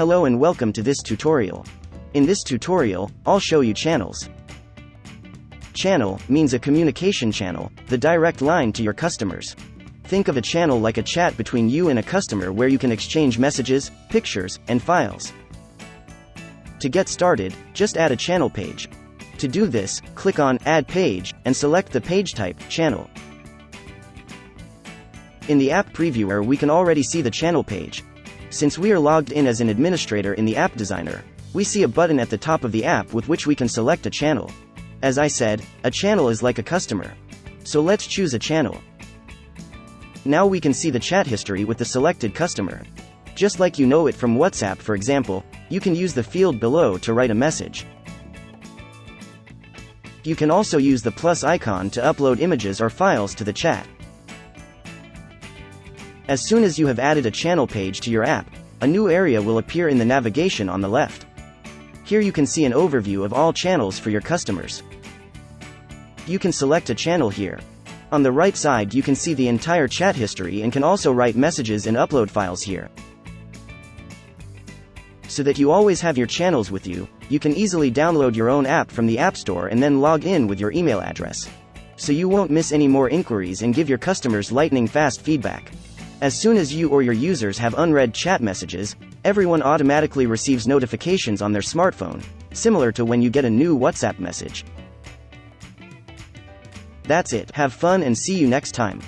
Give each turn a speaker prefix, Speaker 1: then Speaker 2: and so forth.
Speaker 1: Hello and welcome to this tutorial. In this tutorial, I'll show you channels. Channel means a communication channel, the direct line to your customers. Think of a channel like a chat between you and a customer where you can exchange messages, pictures, and files. To get started, just add a channel page. To do this, click on Add Page, and select the page type, Channel. In the app previewer we can already see the channel page. Since we are logged in as an administrator in the app designer, we see a button at the top of the app with which we can select a channel. As I said, a channel is like a customer. So let's choose a channel. Now we can see the chat history with the selected customer. Just like you know it from WhatsApp, for example, you can use the field below to write a message. You can also use the plus icon to upload images or files to the chat. As soon as you have added a channel page to your app, a new area will appear in the navigation on the left. Here you can see an overview of all channels for your customers. You can select a channel here. On the right side you can see the entire chat history and can also write messages and upload files here. So that you always have your channels with you, you can easily download your own app from the App Store and then log in with your email address. So you won't miss any more inquiries and give your customers lightning fast feedback. As soon as you or your users have unread chat messages, everyone automatically receives notifications on their smartphone, similar to when you get a new WhatsApp message. That's it. Have fun and see you next time.